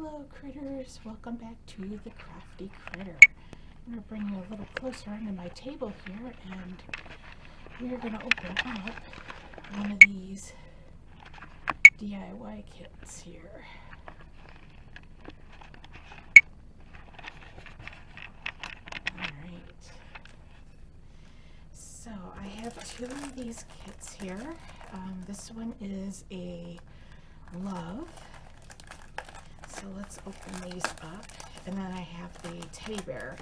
Hello critters, welcome back to the Crafty Critter. I'm going to bring you a little closer onto my table here, and we're going to open up one of these DIY kits here. Alright, so I have two of these kits here. This one is a love. So let's open these up, and then I have the teddy bear,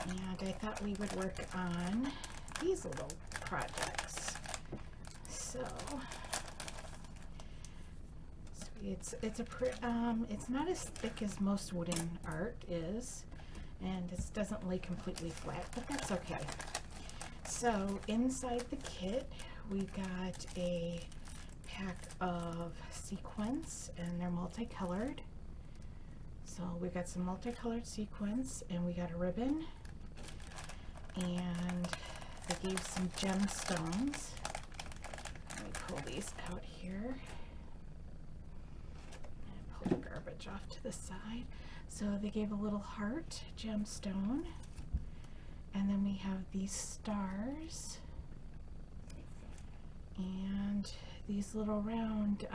and I thought we would work on these little projects. So it's not as thick as most wooden art is, and it doesn't lay completely flat, but that's okay. So inside the kit we got a pack of sequins, and they're multicolored. So we got some multicolored sequins, and we got a ribbon, and they gave some gemstones. Let me pull these out here and pull the garbage off to the side. So they gave a little heart gemstone, and then we have these stars and these little round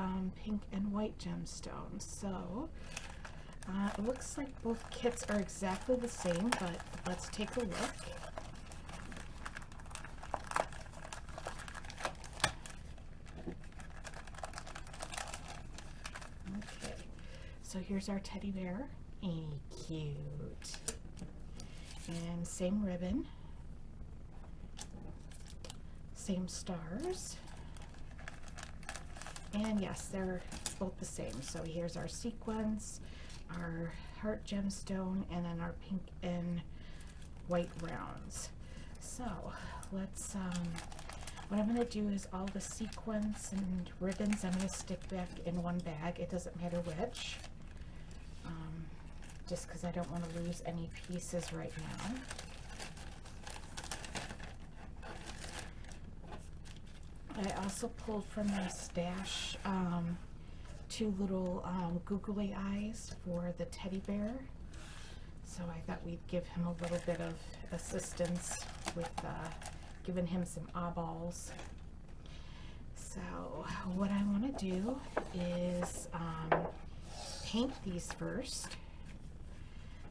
pink and white gemstones. So it looks like both kits are exactly the same, but let's take a look. Okay, so here's our teddy bear. Ain't he cute? And same ribbon, same stars. And yes, they're both the same. So here's our sequins, our heart gemstone, and then our pink and white rounds. So let's, what I'm going to do is all the sequins and ribbons I'm going to stick back in one bag. It doesn't matter which, just because I don't want to lose any pieces right now. I also pulled from my stash two little googly eyes for the teddy bear. So I thought we'd give him a little bit of assistance with giving him some eyeballs. So what I want to do is paint these first.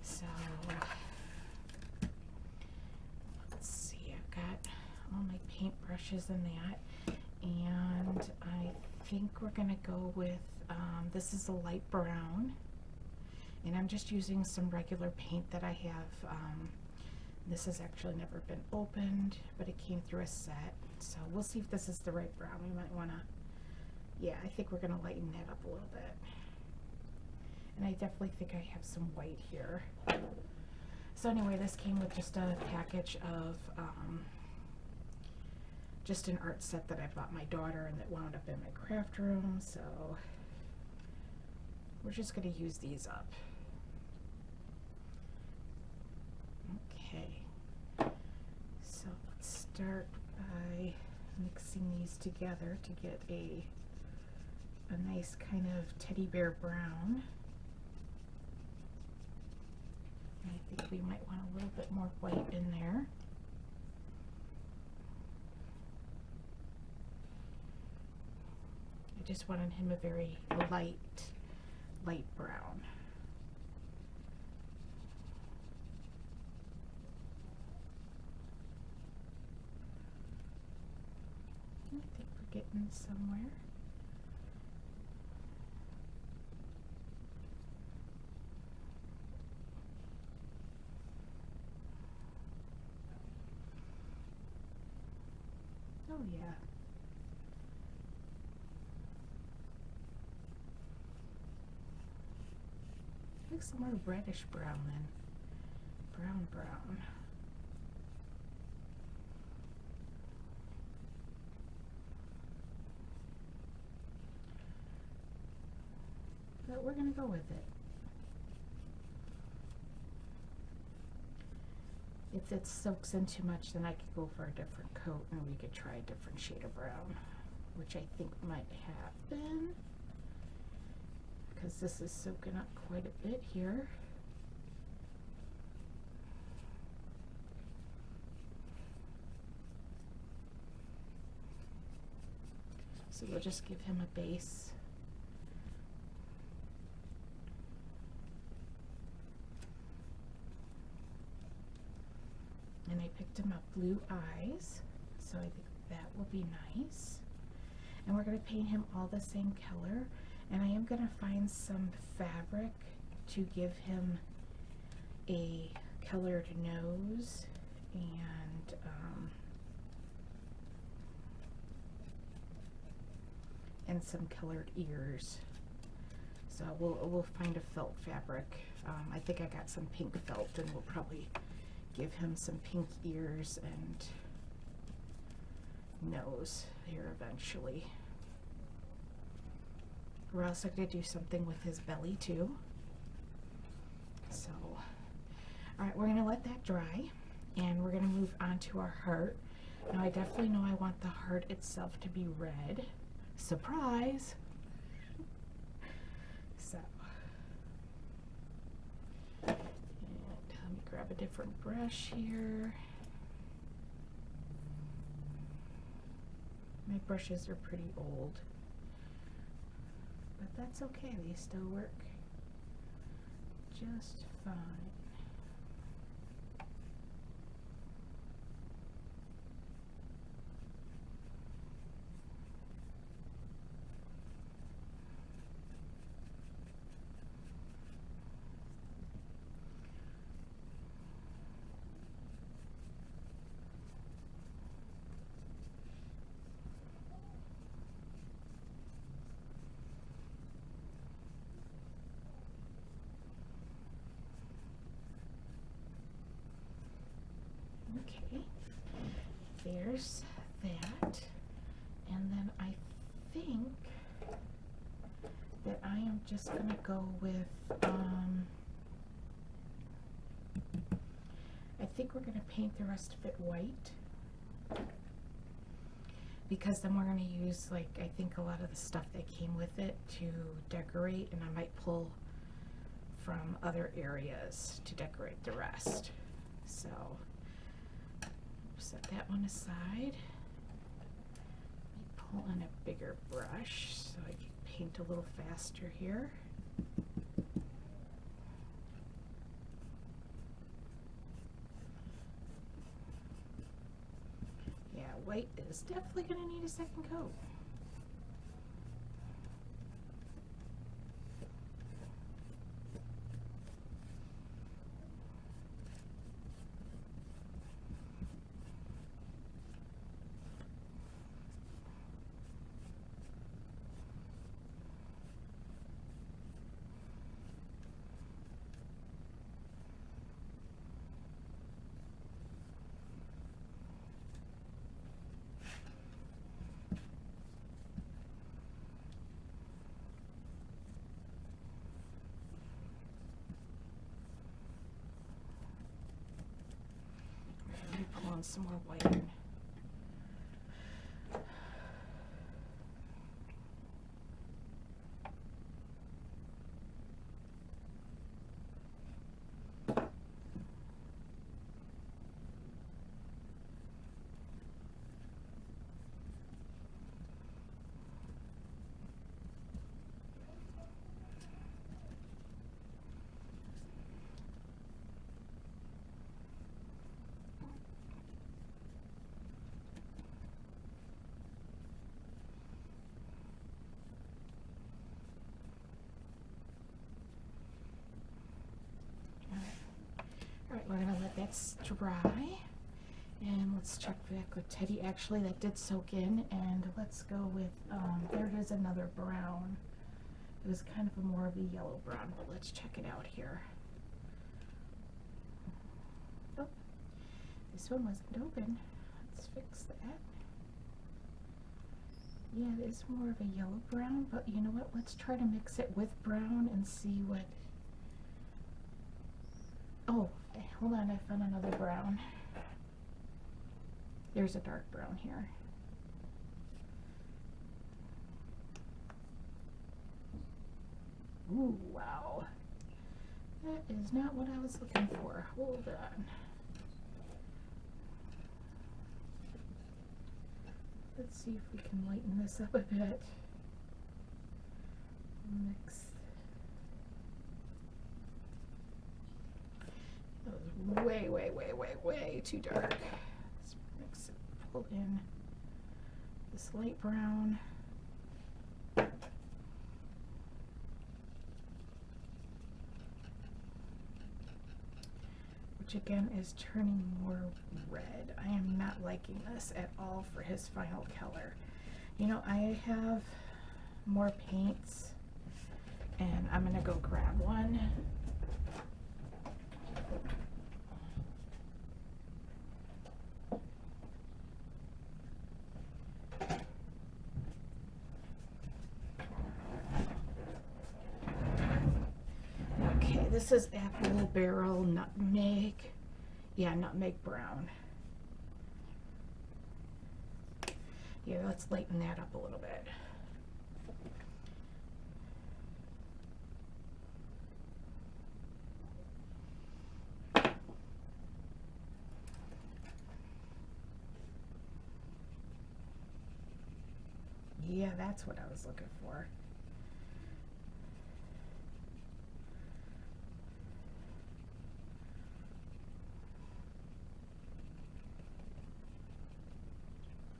So let's see, I've got all my paint brushes in that. And I think we're going to go with, this is a light brown, and I'm just using some regular paint that I have. This has actually never been opened, but it came through a set, so we'll see if this is the right brown. We might want to, yeah, I think we're going to lighten that up a little bit. And I definitely think I have some white here. So anyway, this came with just a package of just an art set that I bought my daughter and that wound up in my craft room, so we're just going to use these up. Okay, so let's start by mixing these together to get a nice kind of teddy bear brown. I think we might want a little bit more white in there. I just wanted him a very light brown. I think we're getting somewhere. Oh yeah. Looks more reddish brown than brown. But we're going to go with it. If it soaks in too much, then I could go for a different coat and we could try a different shade of brown, which I think might happen, because because this is soaking up quite a bit here. So we'll just give him a base. And I picked him up blue eyes, so I think that will be nice. And we're going to paint him all the same color, and I am going to find some fabric to give him a colored nose and some colored ears. So we'll find a felt fabric. I think I got some pink felt, and we'll probably give him some pink ears and nose here eventually. We're also going to do something with his belly too. So, all right, we're going to let that dry, and we're going to move on to our heart. Now I definitely know I want the heart itself to be red. Surprise! So, and let me grab a different brush here. My brushes are pretty old, but that's okay, they still work just fine. Okay, there's that, and then I think that I am just going to go with, I think we're going to paint the rest of it white, because then we're going to use, like, I think a lot of the stuff that came with it to decorate, and I might pull from other areas to decorate the rest. So set that one aside. Let me pull in a bigger brush so I can paint a little faster here. Yeah, white is definitely going to need a second coat. Pull in some more white. All right, we're gonna let that dry, and let's check back with Teddy. Actually, that did soak in, and let's go with, there it is, another brown. It was kind of more of a yellow brown, but let's check it out here. Oh, this one wasn't open. Let's fix that. Yeah, it is more of a yellow brown, but you know what? Let's try to mix it with brown and see what. Oh, hold on, I found another brown. There's a dark brown here. Ooh, wow. That is not what I was looking for. Hold on. Let's see if we can lighten this up a bit. Mix. That was way, way, way, way, way too dark. Let's mix it, pull in this light brown. Which again is turning more red. I am not liking this at all for his final color. You know, I have more paints and I'm gonna go grab one. Okay, this is apple barrel nutmeg. Yeah, nutmeg brown. Yeah, let's lighten that up a little bit. Yeah, that's what I was looking for.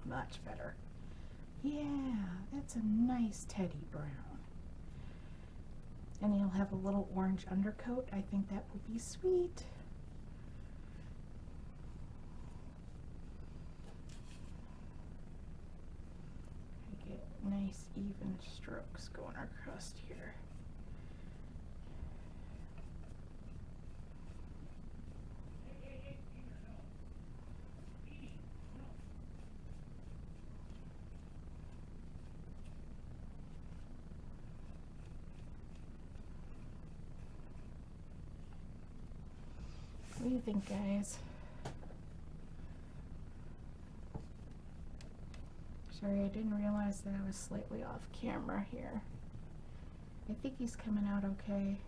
Much better. Yeah, that's a nice teddy brown. And you'll have a little orange undercoat. I think that will be sweet. I get nice even strokes going across here. What do you think, guys? Sorry, I didn't realize that I was slightly off camera here. I think he's coming out okay.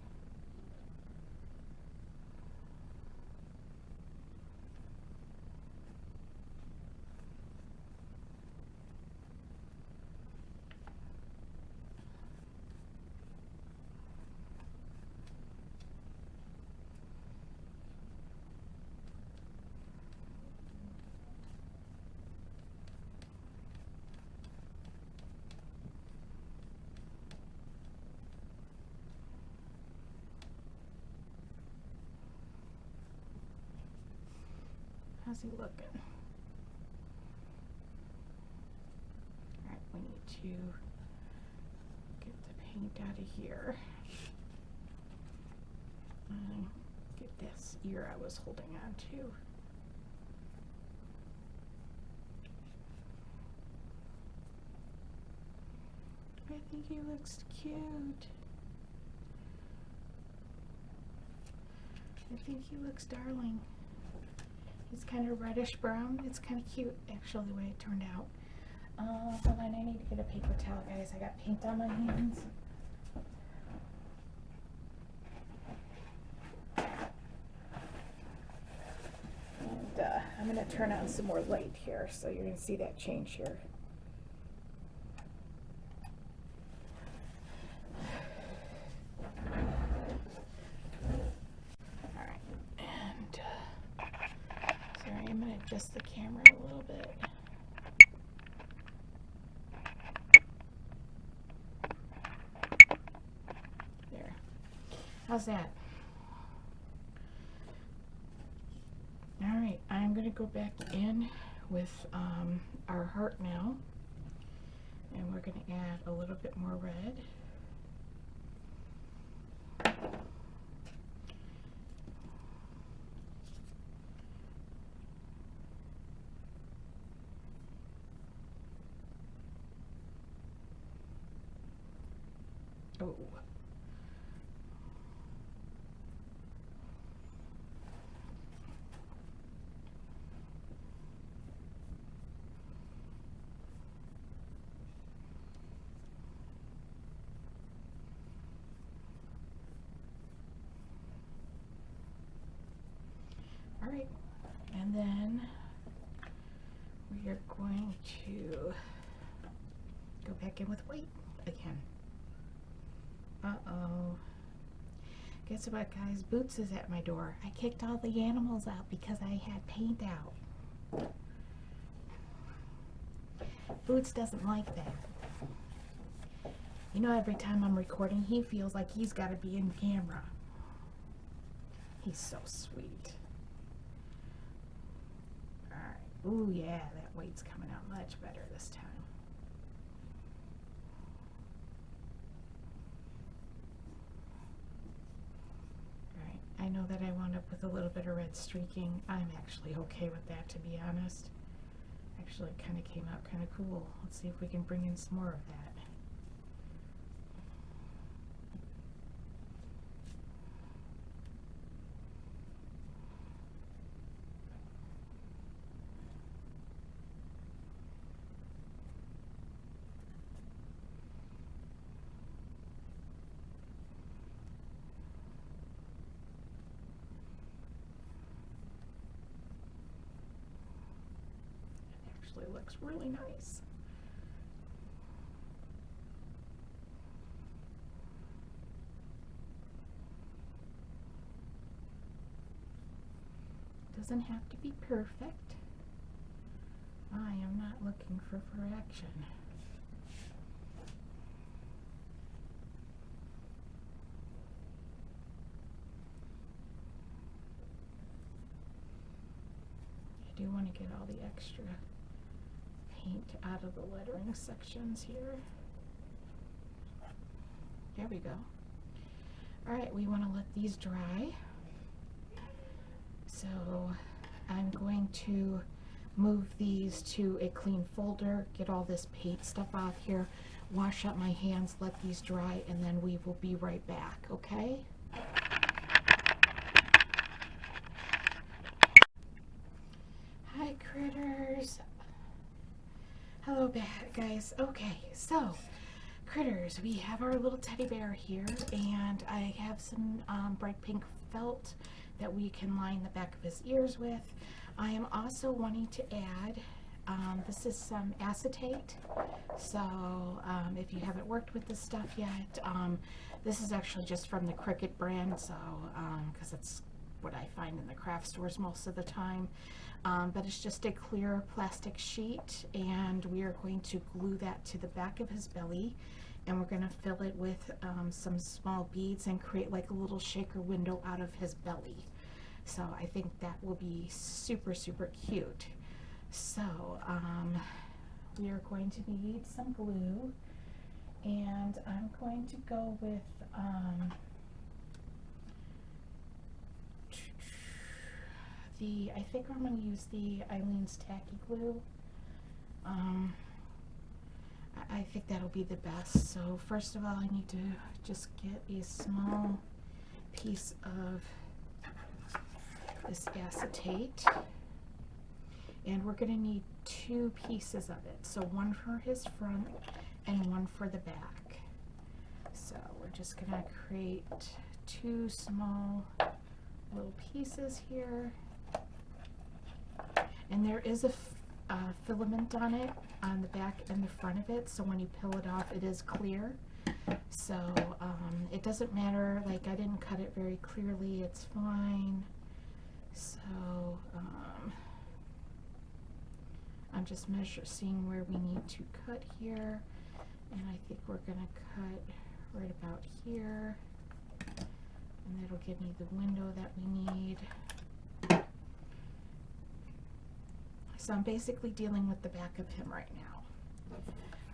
How's he looking? Alright, we need to get the paint out of here. Get this ear I was holding on to. I think he looks cute. I think he looks darling. He's kind of reddish brown. It's kind of cute, actually, the way it turned out. Hold on, I need to get a paper towel, guys. I got paint on my hands. And I'm going to turn on some more light here, so you're going to see that change here. Adjust the camera a little bit. There. How's that? Alright, I'm going to go back in with our heart now. And we're going to add a little bit more red. Oh. And then we are going to go back in with white again. Uh-oh. Guess what, guys? Boots is at my door. I kicked all the animals out because I had paint out. Boots doesn't like that. You know, every time I'm recording, he feels like he's got to be in camera. He's so sweet. Alright. Ooh, yeah, that white's coming out much better this time. Alright, I know that I wound up with a little bit of red streaking. I'm actually okay with that, to be honest. Actually, it kind of came out kind of cool. Let's see if we can bring in some more of that. Looks really nice. Doesn't have to be perfect. I am not looking for perfection. I do want to get all the extra paint out of the lettering sections here. There we go. Alright, we want to let these dry. So I'm going to move these to a clean folder, get all this paint stuff off here, wash up my hands, let these dry, and then we will be right back, okay? Hi, critters. Hello back, guys. Okay, so critters, we have our little teddy bear here, and I have some bright pink felt that we can line the back of his ears with. I am also wanting to add, this is some acetate, so if you haven't worked with this stuff yet, this is actually just from the Cricut brand, so because it's what I find in the craft stores most of the time. But it's just a clear plastic sheet, and we are going to glue that to the back of his belly, and we're going to fill it with some small beads and create like a little shaker window out of his belly. So I think that will be super, super cute. So we are going to need some glue, and I'm going to go with I think I'm going to use the Eileen's Tacky Glue. I think that'll be the best. So first of all, I need to just get a small piece of this acetate, and we're going to need 2 pieces of it. So one for his front and one for the back. So we're just going to create 2 small little pieces here. And there is a filament on it, on the back and the front of it, so when you peel it off, it is clear. So it doesn't matter, like I didn't cut it very clearly, it's fine. So I'm just seeing where we need to cut here, and I think we're gonna cut right about here, and that'll give me the window that we need. So I'm basically dealing with the back of him right now.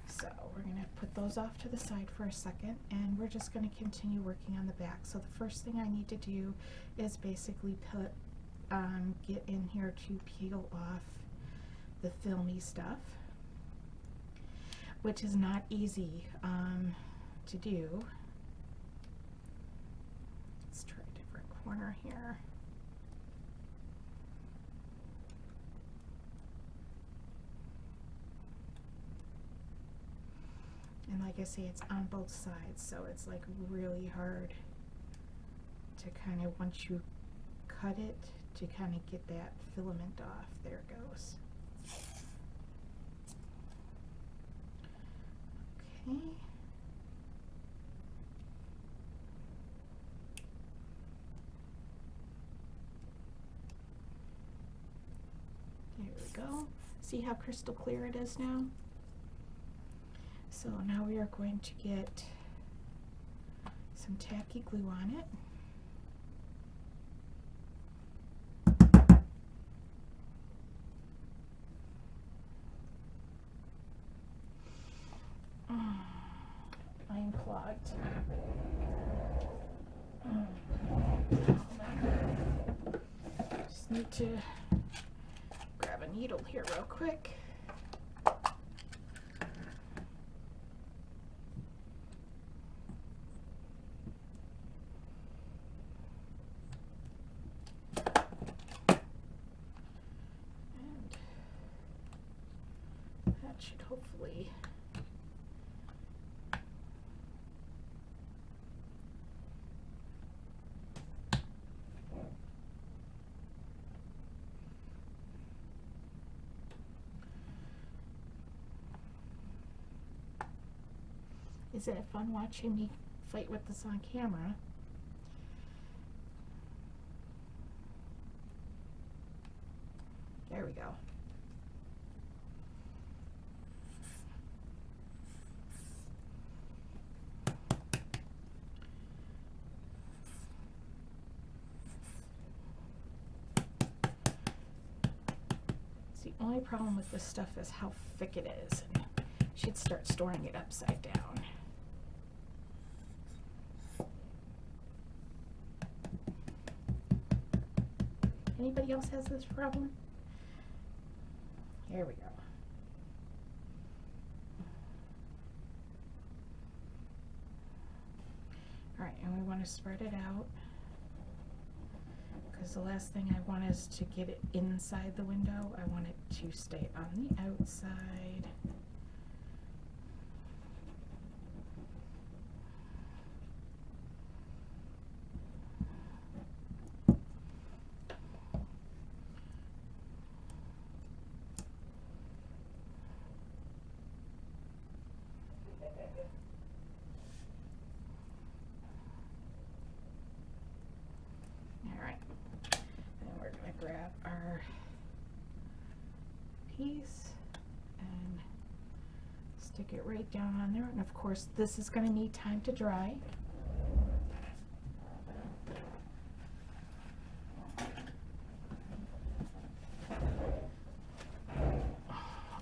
So we're going to put those off to the side for a second, and we're just going to continue working on the back. So the first thing I need to do is basically put, get in here to peel off the filmy stuff, which is not easy to do. Let's try a different corner here. And like I say, it's on both sides, so it's like really hard to kind of, once you cut it, to kind of get that filament off. There it goes. Okay. There we go. See how crystal clear it is now? So now we are going to get some tacky glue on it. I'm clogged. Just need to grab a needle here real quick. And that should hopefully Isn't it fun watching me fight with this on camera? There we go. It's the only problem with this stuff is how thick it is. And she'd start storing it upside down. Anybody else has this problem? Here we go. All right, and we want to spread it out because the last thing I want is to get it inside the window. I want it to stay on the outside. Grab our piece and stick it right down on there, and of course this is going to need time to dry.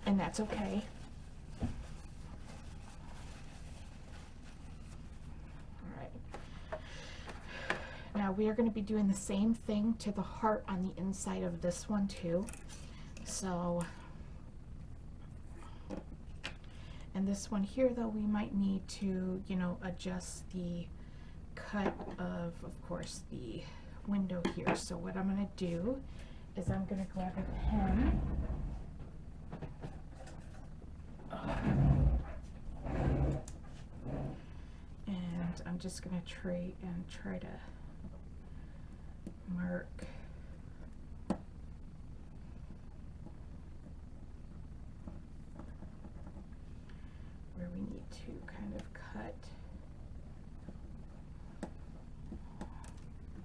And that's okay. Now we are going to be doing the same thing to the heart on the inside of this one too. So, and this one here though, we might need to, you know, adjust the cut of course, the window here. So what I'm going to do is I'm going to grab a pen. And I'm just going to try to mark where we need to kind of cut.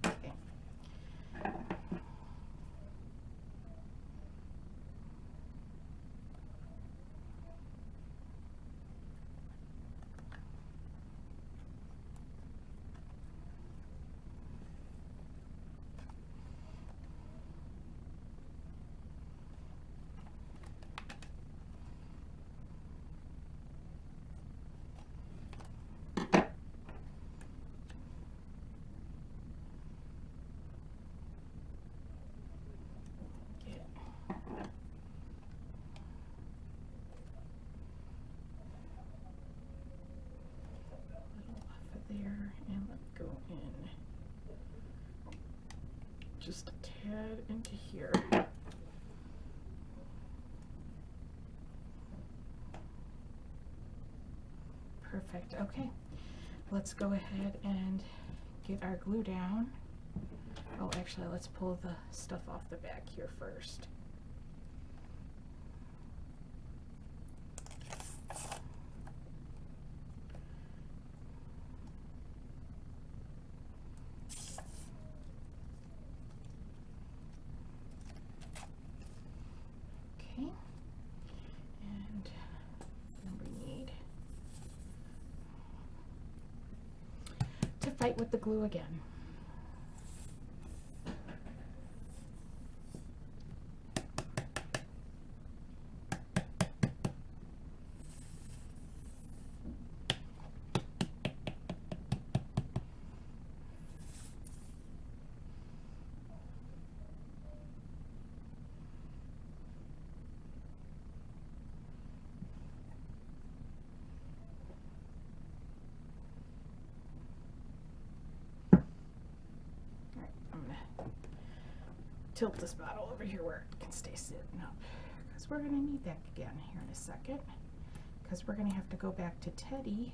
Okay. There, and let's go in just a tad into here. Perfect. Okay, let's go ahead and get our glue down. Oh, actually, let's pull the stuff off the back here first. Okay, and then we need to fight with the glue again. Tilt this bottle over here where it can stay sitting up, because we're going to need that again here in a second, because we're going to have to go back to Teddy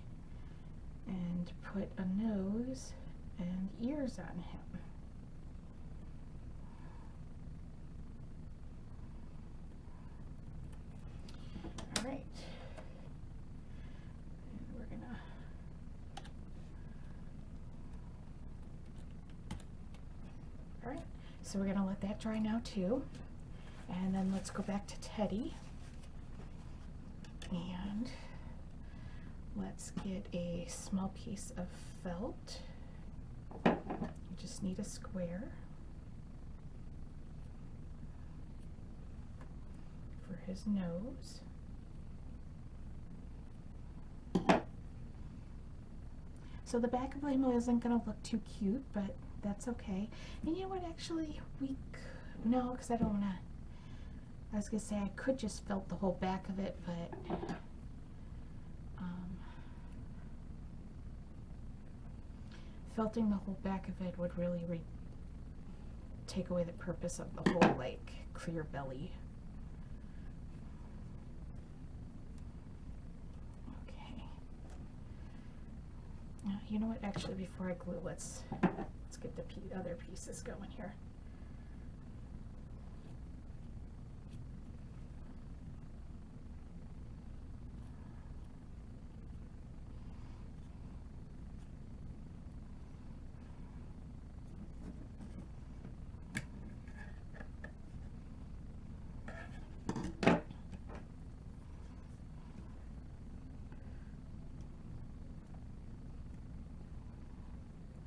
and put a nose and ears on him. All right, and we're going to so we're going to let that dry now too, and then let's go back to Teddy and let's get a small piece of felt. You just need a square for his nose. So the back of him isn't going to look too cute, but that's okay. And you know what, actually, no, because I don't want to, I was going to say I could just felt the whole back of it, but felting the whole back of it would really take away the purpose of the whole, like, clear belly. Okay. Now, you know what, actually, before I glue, let's get the other pieces going here.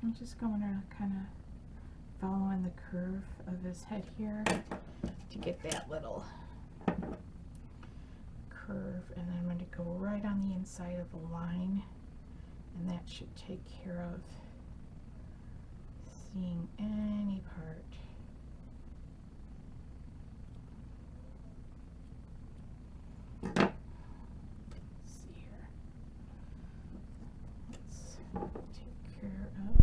I'm just going to kind of following the curve of his head here to get that little curve, and then I'm going to go right on the inside of the line, and that should take care of seeing any part. Let's see here. Let's take care of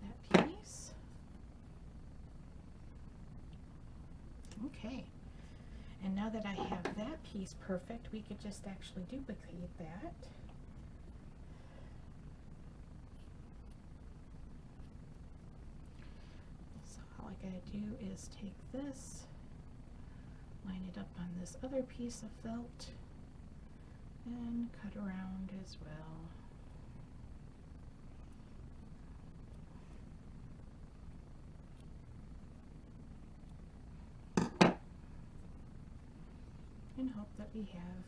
that piece. Okay, and now that I have that piece perfect, we could just actually duplicate that. So all I gotta do is take this, line it up on this other piece of felt, and cut around as well. And hope that we have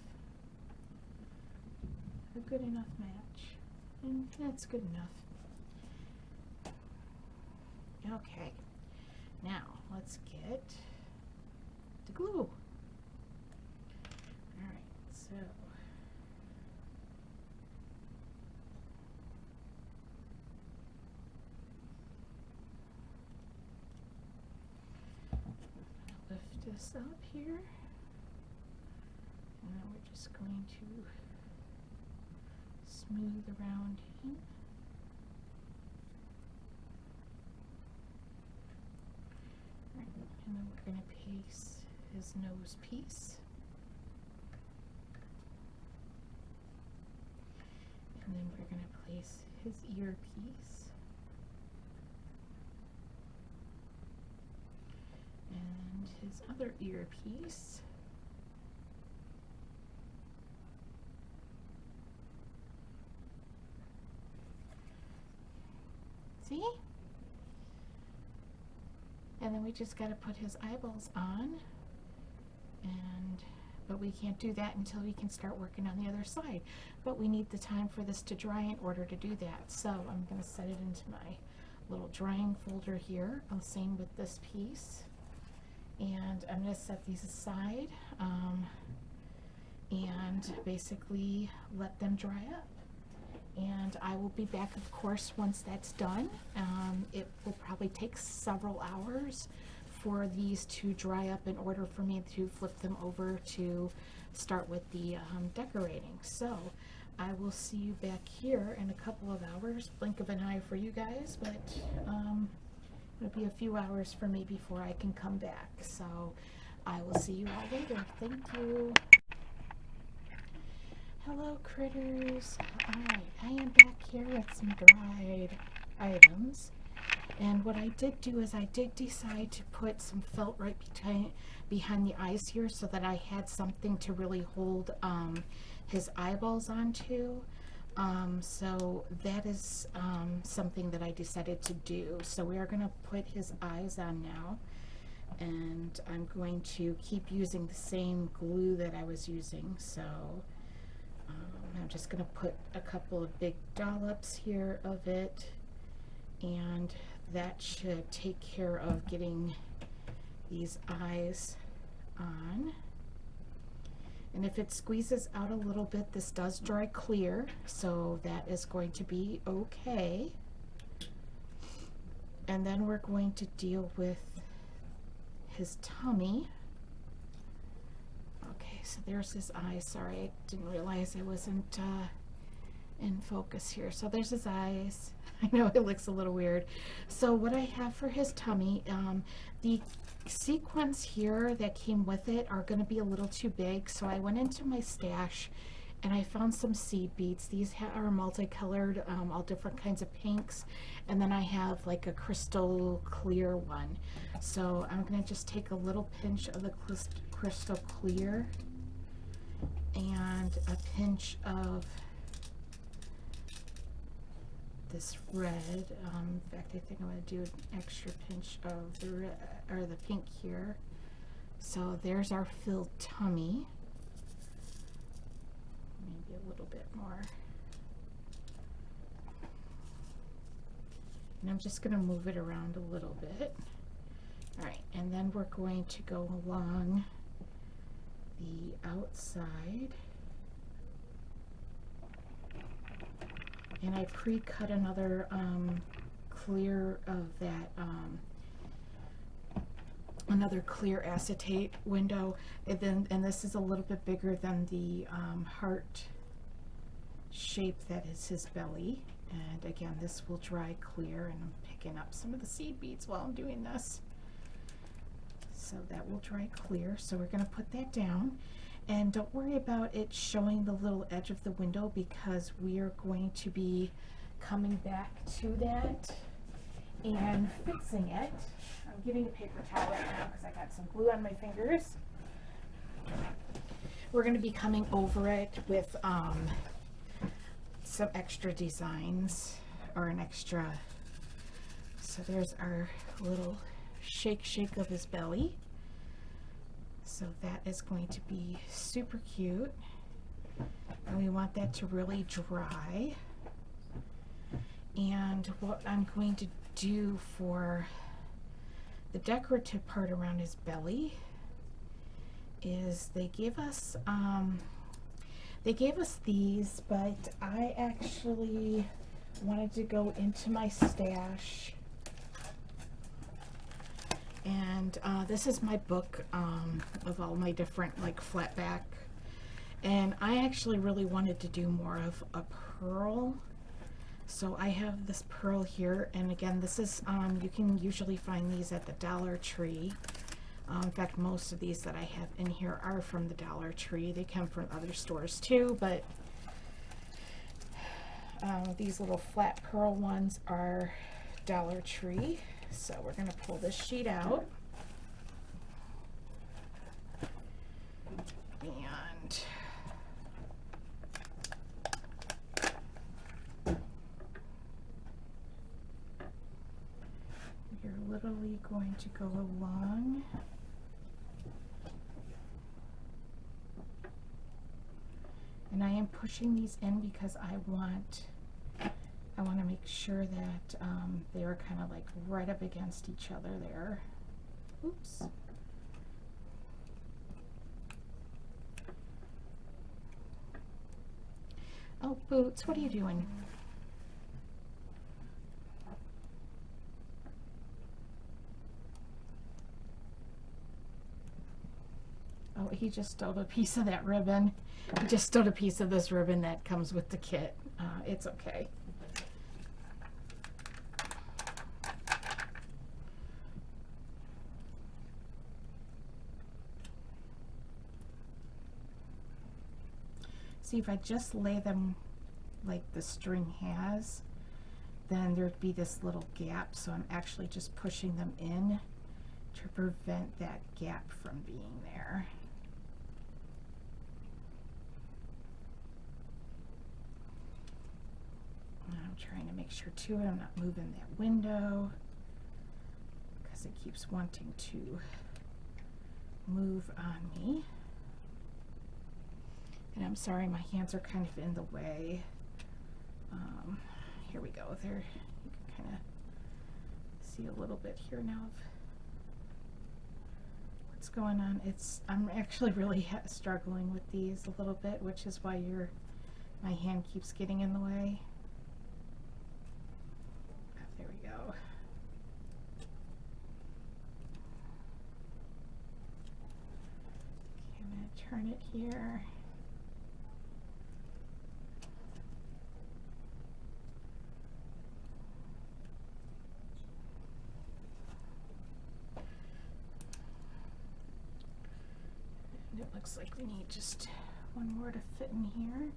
a good enough match. And that's good enough. Okay, now let's get the glue. Alright, so lift this up here. And then we're just going to smooth around him. Right. And then we're going to paste his nose piece. And then we're going to place his ear piece. his other earpiece. See? And then we just got to put his eyeballs on, but we can't do that until we can start working on the other side. But we need the time for this to dry in order to do that. So I'm going to set it into my little drying folder here. Same with this piece. And I'm going to set these aside and basically let them dry up. And I will be back, of course, once that's done. It will probably take several hours for these to dry up in order for me to flip them over to start with the decorating. So I will see you back here in a couple of hours. Blink of an eye for you guys, but it'll be a few hours for me before I can come back. So I will see you all later. Thank you. Hello, critters. Alright, I am back here with some dried items. And what I did do is I did decide to put some felt right behind the eyes here so that I had something to really hold his eyeballs onto. So that is something that I decided to do. So we are going to put his eyes on now. And I'm going to keep using the same glue that I was using. So I'm just going to put a couple of big dollops here of it, and that should take care of getting these eyes on. And if it squeezes out a little bit, this does dry clear, so that is going to be okay. And then we're going to deal with his tummy. So there's his eyes. Sorry, I didn't realize I wasn't in focus here. So there's his eyes. I know it looks a little weird. So what I have for his tummy, the sequins here that came with it are going to be a little too big. So I went into my stash and I found some seed beads. These are multicolored, all different kinds of pinks. And then I have like a crystal clear one. So I'm going to just take a little pinch of the crystal clear and a pinch of this red. In fact, I think I'm going to do an extra pinch of the red, or the pink here. So there's our filled tummy. Maybe a little bit more. And I'm just going to move it around a little bit. All right, and then we're going to go along the outside, and I pre-cut another clear of that another clear acetate window, and this is a little bit bigger than the heart shape that is his belly. And again, this will dry clear, and I'm picking up some of the seed beads while I'm doing this. So that will dry clear. So we're going to put that down, and don't worry about it showing the little edge of the window, because we are going to be coming back to that and fixing it. I'm getting a paper towel right now because I got some glue on my fingers. We're going to be coming over it with some extra designs, or an extra. So there's our little shake of his belly. So that is going to be super cute, and we want that to really dry. And what I'm going to do for the decorative part around his belly is they gave us these, but I actually wanted to go into my stash. And this is my book of all my different like flat back, and I actually really wanted to do more of a pearl. So I have this pearl here, and again, this is you can usually find these at the Dollar Tree. In fact, most of these that I have in here are from the Dollar Tree. They come from other stores too, but these little flat pearl ones are Dollar Tree. So we're going to pull this sheet out. actually going to go along and I am pushing these in because I want to make sure that they are kind of like right up against each other there. Oops. Oh, Boots, what are you doing? Oh, he just stole a piece of that ribbon. He just stole a piece of this ribbon that comes with the kit. It's okay. See, if I just lay them like the string has, then there'd be this little gap, so I'm actually just pushing them in to prevent that gap from being there. And I'm trying to make sure too I'm not moving that window because it keeps wanting to move on me. And I'm sorry, my hands are kind of in the way. Here we go. There, you can kind of see a little bit here now of what's going on. I'm actually really struggling with these a little bit, which is why my hand keeps getting in the way. There we go. Okay, I'm going to turn it here. It looks like we need just one more to fit in here.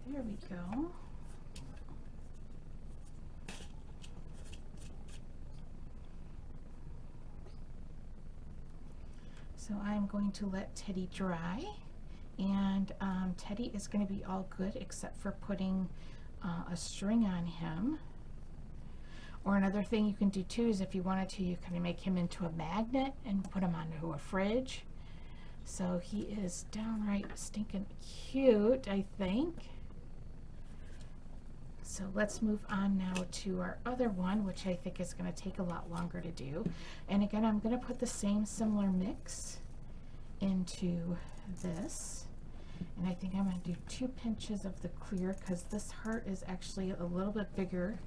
There we go. So I'm going to let Teddy dry, and Teddy is going to be all good except for putting a string on him. Or another thing you can do too is if you wanted to, you can make him into a magnet and put him onto a fridge. So he is downright stinking cute, I think. So let's move on now to our other one, which I think is going to take a lot longer to do. And again, I'm going to put the same similar mix into this. And I think I'm going to do 2 pinches of the clear because this heart is actually a little bit bigger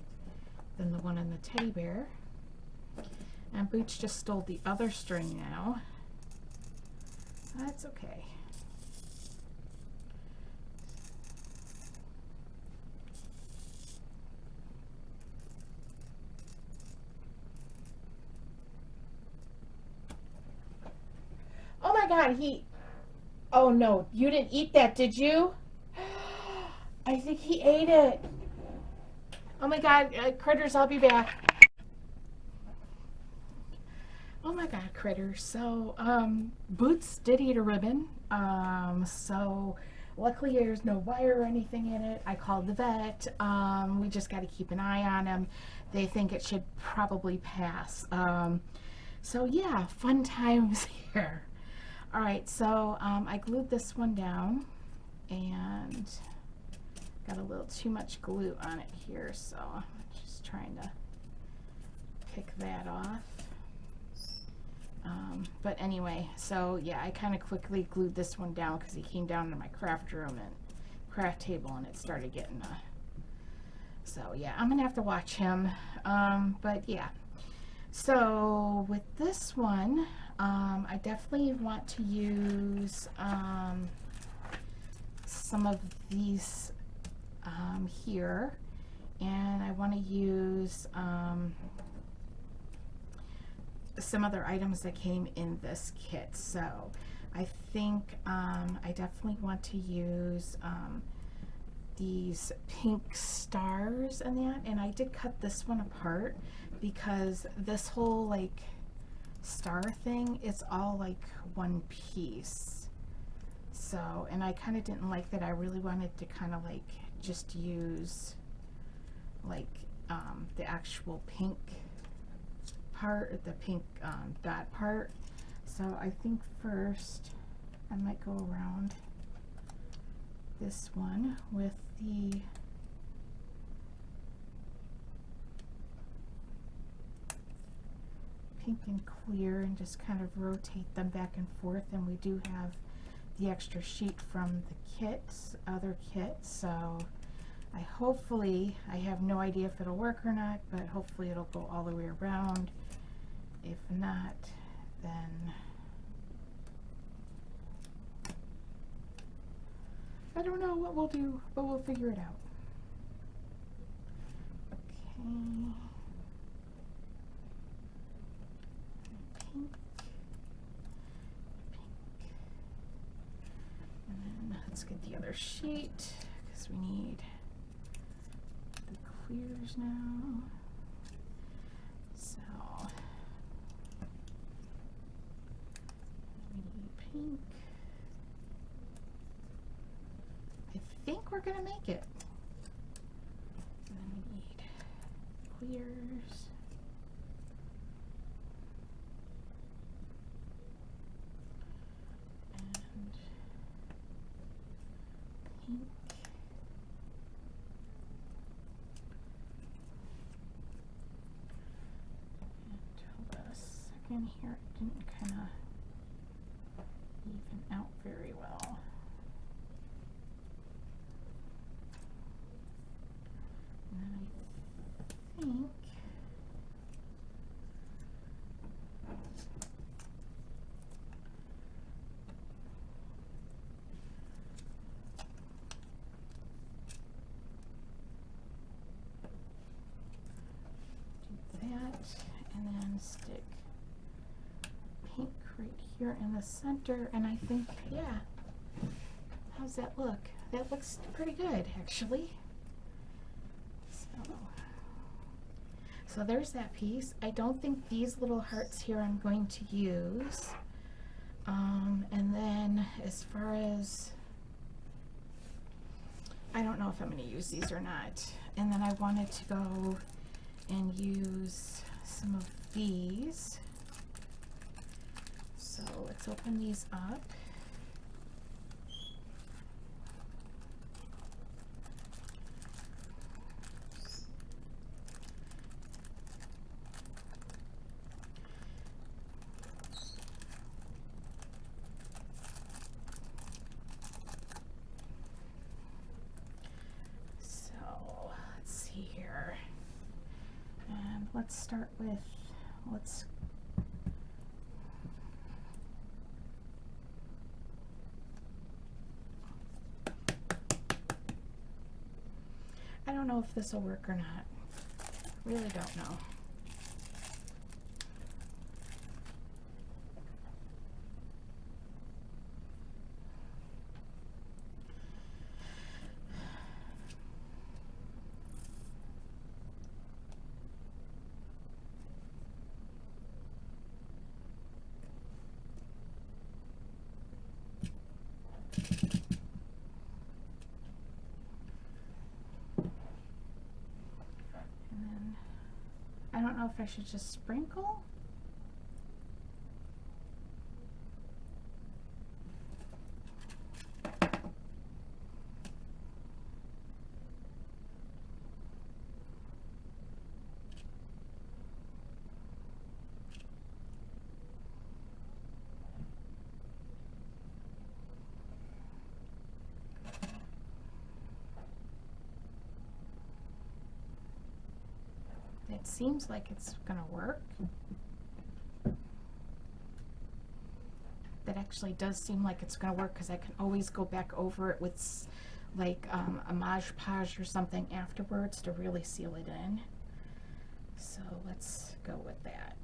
than the one in the teddy bear. And Boots just stole the other string now. That's okay. Oh my God, oh no, you didn't eat that, did you? I think he ate it. Oh my God, Critters, I'll be back. Oh my God, Critters. So, Boots did eat a ribbon. So luckily there's no wire or anything in it. I called the vet. We just got to keep an eye on him. They think it should probably pass. So yeah, fun times here. All right, so I glued this one down and got a little too much glue on it here, so I'm just trying to pick that off. But anyway, so yeah, I kind of quickly glued this one down because he came down to my craft room and craft table and it started getting so yeah, I'm gonna have to watch him. But yeah, so with this one, I definitely want to use some of these here, and I want to use some other items that came in this kit. So I think I definitely want to use these pink stars and that, and I did cut this one apart because this whole like star thing is all like one piece. So, and I kind of didn't like that. I really wanted to kind of like just use like the actual pink part, the pink dot part. So I think first I might go around this one with the pink and clear and just kind of rotate them back and forth. And we do have the extra sheet from the kits, other kits, so I have no idea if it'll work or not, but hopefully it'll go all the way around. If not, then I don't know what we'll do, but we'll figure it out. Okay. Pink. And then let's get the other sheet because we need the clears now. So we need pink. I think we're gonna make it. And then we need clears. And pink. In here, it didn't kind of even out very well. And then I think do that and then stick pink right here in the center, and I think, yeah, how's that look? That looks pretty good, actually. So there's that piece. I don't think these little hearts here I'm going to use. And then as far as, I don't know if I'm going to use these or not. And then I wanted to go and use some of these. So let's open these up. So let's see here. And let's start with, I don't know if this will work or not. Really don't know. I don't know if I should just sprinkle. It seems like it's gonna work. That actually does seem like it's gonna work because I can always go back over it with like a Mod Podge or something afterwards to really seal it in. So let's go with that.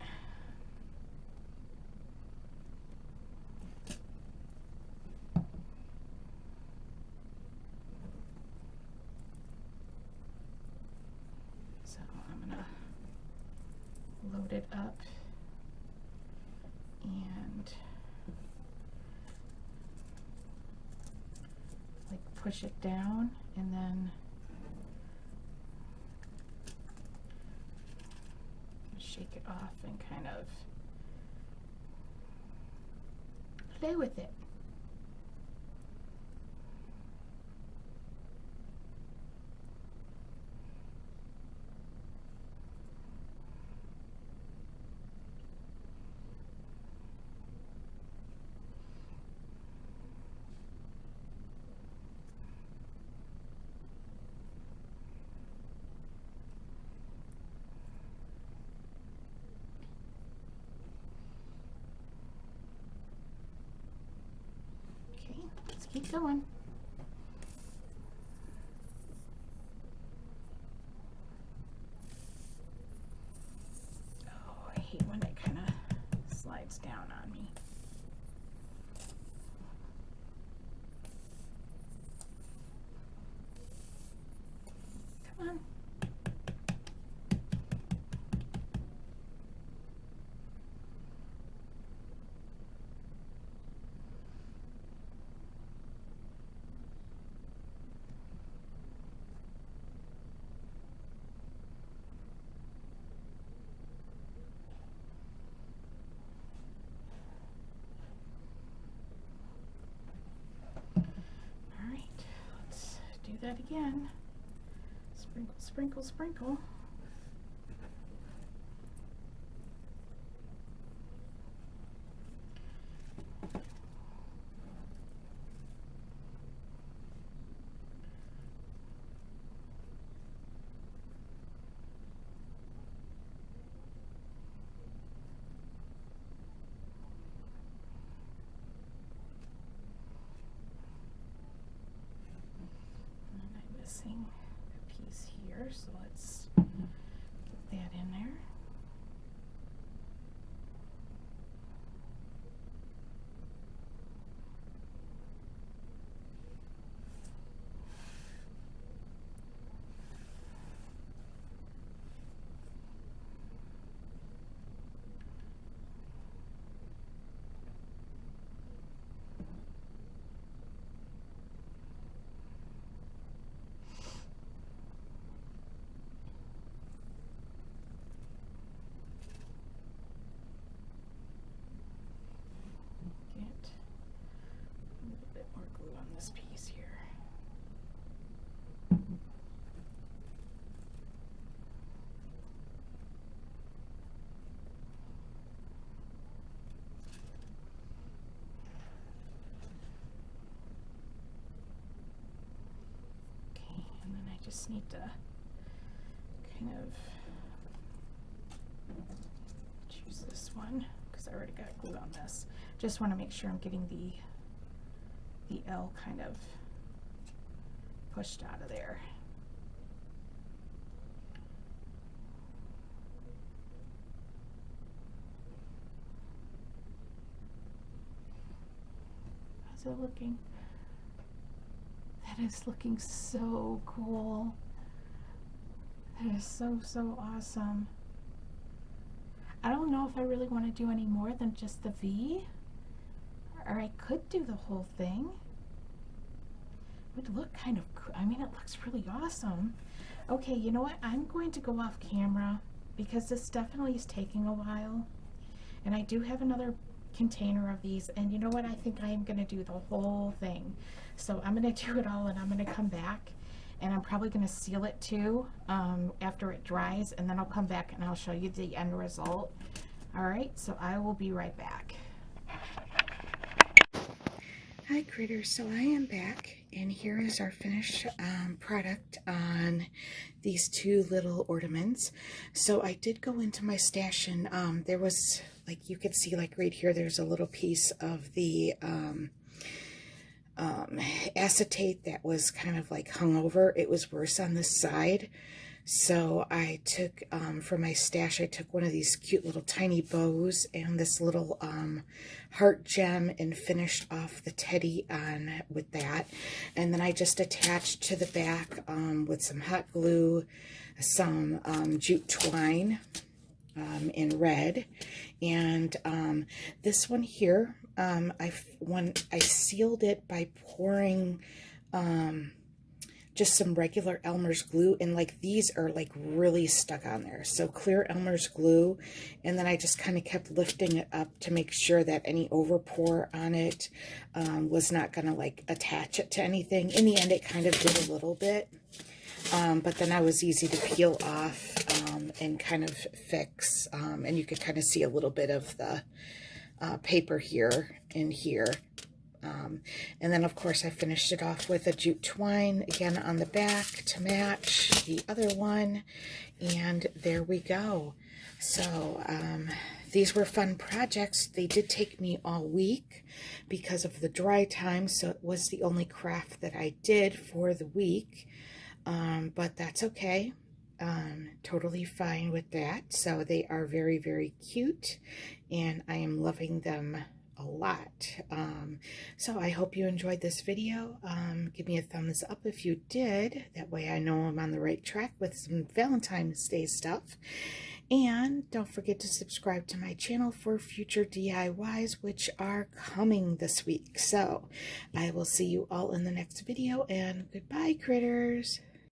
So I'm gonna load it up and like push it down and then shake it off and kind of play with it. Let's keep going. Oh, I hate when it kind of slides down on me. Come on. Do that again. Sprinkle, sprinkle, sprinkle. Missing a piece here, so let's get that in there. This piece here. Okay, and then I just need to kind of choose this one because I already got glue on this. Just want to make sure I'm getting the L kind of pushed out of there. How's it looking? That is looking so cool. That is so, so awesome. I don't know if I really want to do any more than just the V, or I could do the whole thing. It would look kind of cool. I mean, it looks really awesome. Okay, you know what? I'm going to go off camera because this definitely is taking a while. And I do have another container of these, and you know what? I think I am going to do the whole thing. So I'm going to do it all, and I'm going to come back, and I'm probably going to seal it too after it dries, and then I'll come back and I'll show you the end result. All right, so I will be right back. Hi critters, so I am back, and here is our finished product on these two little ornaments. So I did go into my stash, and there was, like you could see, like right here, there's a little piece of the acetate that was kind of like hung over. It was worse on this side. So I took, for my stash, I took one of these cute little tiny bows and this little heart gem and finished off the teddy on with that. And then I just attached to the back with some hot glue, some jute twine in red. And this one here, I sealed it by pouring just some regular Elmer's glue, and like these are like really stuck on there. So clear Elmer's glue, and then I just kind of kept lifting it up to make sure that any overpour on it was not going to like attach it to anything. In the end, it kind of did a little bit, but then I was easy to peel off and kind of fix, and you could kind of see a little bit of the paper here and here. And then, of course, I finished it off with a jute twine, again, on the back to match the other one. And there we go. So, these were fun projects. They did take me all week because of the dry time, so it was the only craft that I did for the week. But that's okay. Totally fine with that. So they are very, very cute, and I am loving them a lot. So I hope you enjoyed this video. Give me a thumbs up if you did. That way I know I'm on the right track with some Valentine's Day stuff. And don't forget to subscribe to my channel for future DIYs, which are coming this week. So I will see you all in the next video, and goodbye, critters.